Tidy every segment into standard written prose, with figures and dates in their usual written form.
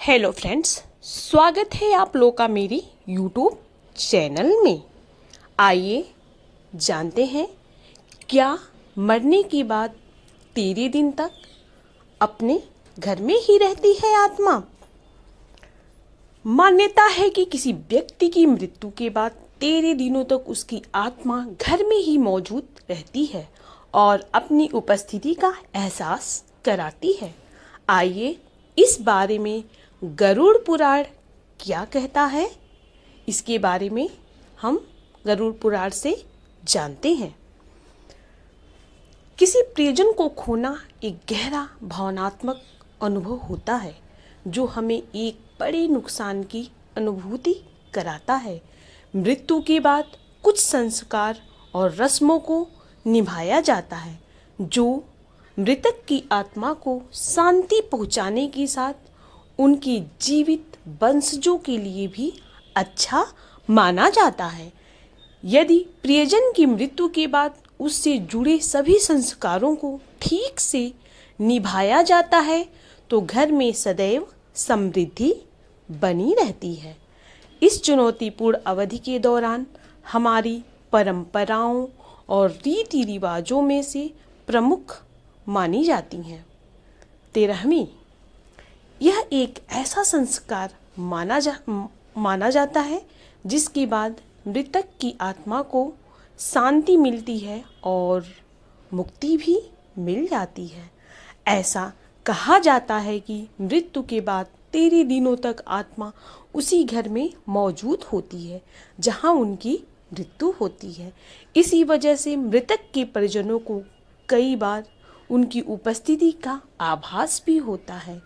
Hello friends, स्वागत है आप लोग का मेरी यूट्यूब चैनल में। आइए जानते हैं क्या मरने के बाद 13 दिन तक अपने घर में ही रहती है आत्मा। मान्यता है कि किसी व्यक्ति की मृत्यु के बाद 13 दिनों तक उसकी आत्मा घर में ही मौजूद रहती है और अपनी उपस्थिति का एहसास कराती है। आइए इस बारे में गरुड़ पुराण क्या कहता है, इसके बारे में हम गरुड़ पुराण से जानते हैं। किसी प्रियजन को खोना एक गहरा भावनात्मक अनुभव होता है जो हमें एक बड़े नुकसान की अनुभूति कराता है। मृत्यु के बाद कुछ संस्कार और रस्मों को निभाया जाता है जो मृतक की आत्मा को शांति पहुंचाने के साथ उनकी जीवित वंशजों के लिए भी अच्छा माना जाता है। यदि प्रियजन की मृत्यु के बाद उससे जुड़े सभी संस्कारों को ठीक से निभाया जाता है तो घर में सदैव समृद्धि बनी रहती है। इस चुनौतीपूर्ण अवधि के दौरान हमारी परंपराओं और रीति रिवाजों में से प्रमुख मानी जाती हैं। 13वीं, यह एक ऐसा संस्कार माना जाता है जिसके बाद मृतक की आत्मा को शांति मिलती है और मुक्ति भी मिल जाती है। ऐसा कहा जाता है कि मृत्यु के बाद 13 दिनों तक आत्मा उसी घर में मौजूद होती है जहां उनकी मृत्यु होती है। इसी वजह से मृतक के परिजनों को कई बार उनकी उपस्थिति का आभास भी होता है।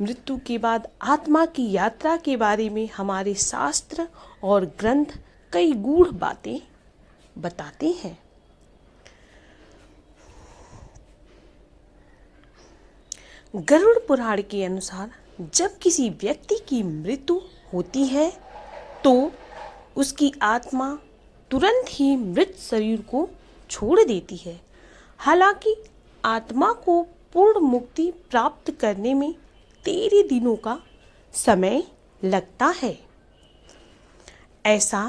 मृत्यु के बाद आत्मा की यात्रा के बारे में हमारे शास्त्र और ग्रंथ कई गूढ़ बातें बताते हैं। गरुड़ पुराण के अनुसार जब किसी व्यक्ति की मृत्यु होती है तो उसकी आत्मा तुरंत ही मृत शरीर को छोड़ देती है। हालांकि आत्मा को पूर्ण मुक्ति प्राप्त करने में 13 दिनों का समय लगता है। ऐसा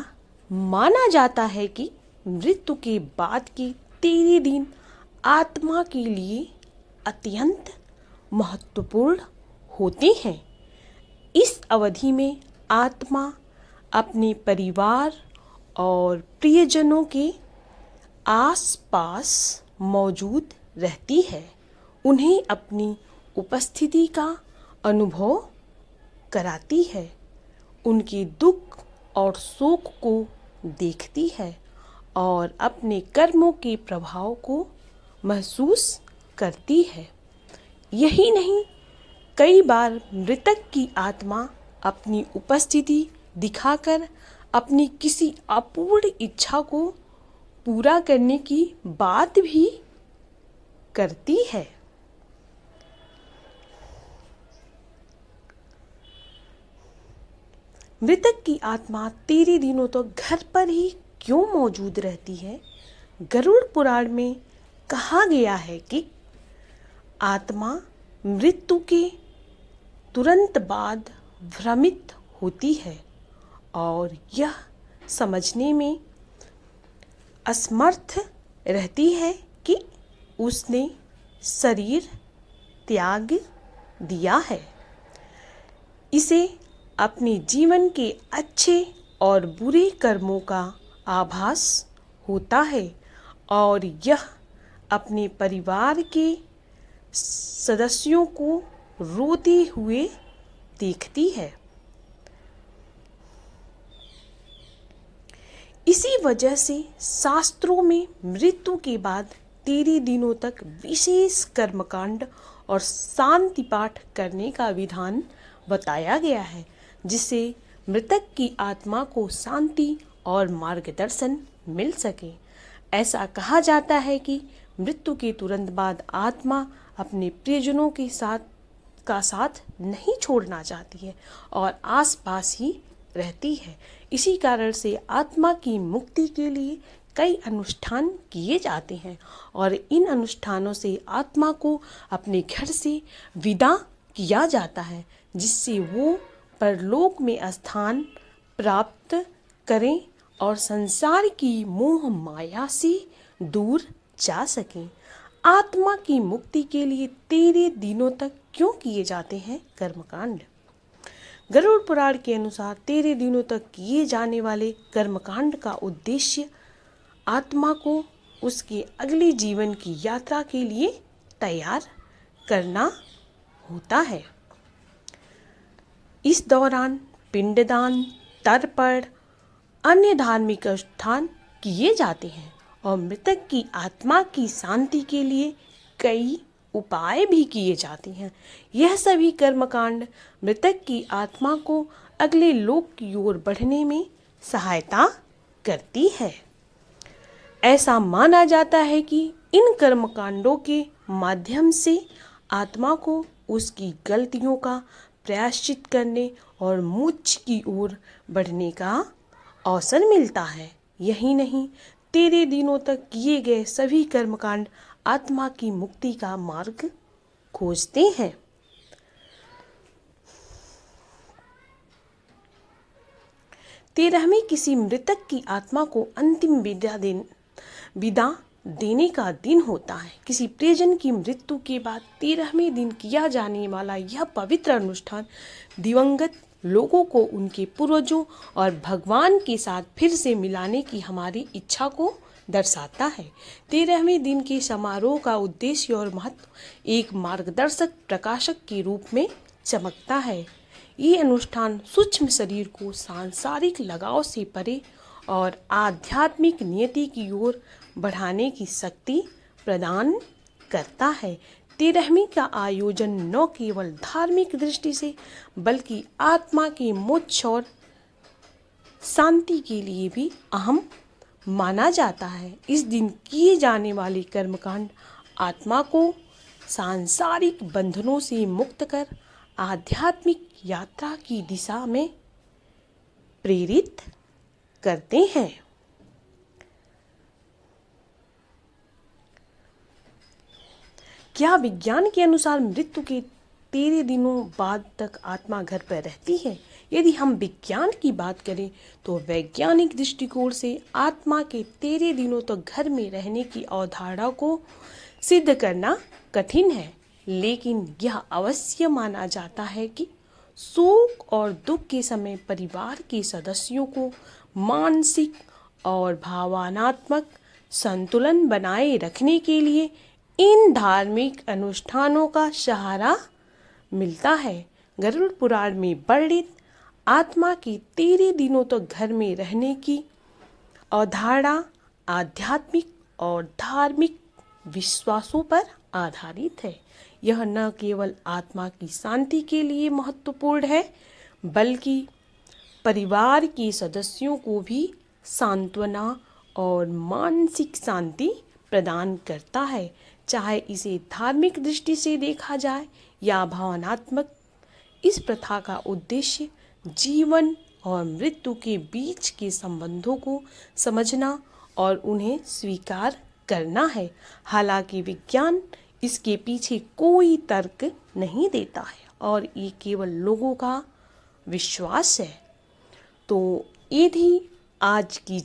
माना जाता है कि मृत्यु के बाद के 13 दिन आत्मा के लिए अत्यंत महत्वपूर्ण होते हैं। इस अवधि में आत्मा अपने परिवार और प्रियजनों के आसपास मौजूद रहती है, उन्हें अपनी उपस्थिति का अनुभव कराती है, उनके दुख और शोक को देखती है और अपने कर्मों के प्रभाव को महसूस करती है। यही नहीं, कई बार मृतक की आत्मा अपनी उपस्थिति दिखाकर अपनी किसी अपूर्ण इच्छा को पूरा करने की बात भी करती है। मृतक की आत्मा 13 दिनों तक घर पर ही क्यों मौजूद रहती है? गरुड़ पुराण में कहा गया है कि आत्मा मृत्यु के तुरंत बाद भ्रमित होती है और यह समझने में असमर्थ रहती है कि उसने शरीर त्याग दिया है। इसे अपने जीवन के अच्छे और बुरे कर्मों का आभास होता है और यह अपने परिवार के सदस्यों को रोते हुए देखती है। इसी वजह से शास्त्रों में मृत्यु के बाद 13 दिनों तक विशेष कर्मकांड और शांति पाठ करने का विधान बताया गया है, जिससे मृतक की आत्मा को शांति और मार्गदर्शन मिल सके। ऐसा कहा जाता है कि मृत्यु के तुरंत बाद आत्मा अपने प्रियजनों के साथ नहीं छोड़ना चाहती है और आसपास ही रहती है। इसी कारण से आत्मा की मुक्ति के लिए कई अनुष्ठान किए जाते हैं और इन अनुष्ठानों से आत्मा को अपने घर से विदा किया जाता है, जिससे वो परलोक में स्थान प्राप्त करें और संसार की मोह माया से दूर जा सकें। आत्मा की मुक्ति के लिए 13 दिनों तक क्यों किए जाते हैं कर्मकांड? गरुड़ पुराण के अनुसार 13 दिनों तक किए जाने वाले कर्मकांड का उद्देश्य आत्मा को उसके अगले जीवन की यात्रा के लिए तैयार करना होता है। इस दौरान पिंडदान, तर्पण, अन्य धार्मिक अनुष्ठान किए जाते हैं और मृतक की आत्मा की शांति के लिए कई उपाय भी किए जाते हैं। यह सभी कर्मकांड मृतक की आत्मा को अगले लोक की ओर बढ़ने में सहायता करती है। ऐसा माना जाता है कि इन कर्मकांडों के माध्यम से आत्मा को उसकी गलतियों का प्रायश्चित करने और मोक्ष की ओर बढ़ने का अवसर मिलता है। यही नहीं, 13 दिनों तक किए गए सभी कर्मकांड आत्मा की मुक्ति का मार्ग खोजते हैं। तेरहवीं किसी मृतक की आत्मा को अंतिम विदा देने का दिन होता है। किसी प्रियजन की मृत्यु के बाद 13वें दिन किया जाने वाला यह पवित्र अनुष्ठान दिवंगत लोगों को उनके पूर्वजों और भगवान के साथ फिर से मिलाने की हमारी इच्छा को दर्शाता है। 13वें दिन के समारोह का उद्देश्य और महत्व एक मार्गदर्शक प्रकाशक के रूप में चमकता है। ये अनुष्ठान सूक्ष्म शरीर को सांसारिक लगाव से परे और आध्यात्मिक नियति की ओर बढ़ाने की शक्ति प्रदान करता है। 13वीं का आयोजन न केवल धार्मिक दृष्टि से बल्कि आत्मा के मोक्ष और शांति के लिए भी अहम माना जाता है। इस दिन किए जाने वाले कर्मकांड आत्मा को सांसारिक बंधनों से मुक्त कर आध्यात्मिक यात्रा की दिशा में प्रेरित करते हैं। क्या विज्ञान के अनुसार मृत्यु के 13 दिनों बाद तक आत्मा घर पर रहती है? यदि हम विज्ञान की बात करें तो वैज्ञानिक दृष्टिकोण से आत्मा के 13 दिनों तक घर में रहने की अवधारणा को सिद्ध करना कठिन है, लेकिन यह अवश्य माना जाता है कि शोक और दुख के समय परिवार के सदस्यों को मानसिक और भावनात्मक संतुलन बनाए रखने के लिए इन धार्मिक अनुष्ठानों का सहारा मिलता है। गरुड़ पुराण में वर्णित आत्मा के 13 दिनों तक घर में रहने की अवधारणा आध्यात्मिक और धार्मिक विश्वासों पर आधारित है। यह न केवल आत्मा की शांति के लिए महत्वपूर्ण है, बल्कि परिवार के सदस्यों को भी सांत्वना और मानसिक शांति प्रदान करता है। चाहे इसे धार्मिक दृष्टि से देखा जाए या भावनात्मक, इस प्रथा का उद्देश्य जीवन और मृत्यु के बीच के संबंधों को समझना और उन्हें स्वीकार करना है। हालांकि विज्ञान इसके पीछे कोई तर्क नहीं देता है और ये केवल लोगों का विश्वास है। तो ये थी आज की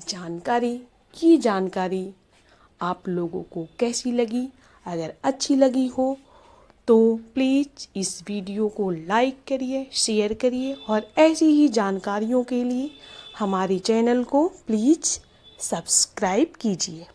जानकारी आप लोगों को कैसी लगी? अगर अच्छी लगी हो तो प्लीज़ इस वीडियो को लाइक करिए, शेयर करिए और ऐसी ही जानकारियों के लिए हमारे चैनल को प्लीज़ सब्सक्राइब कीजिए।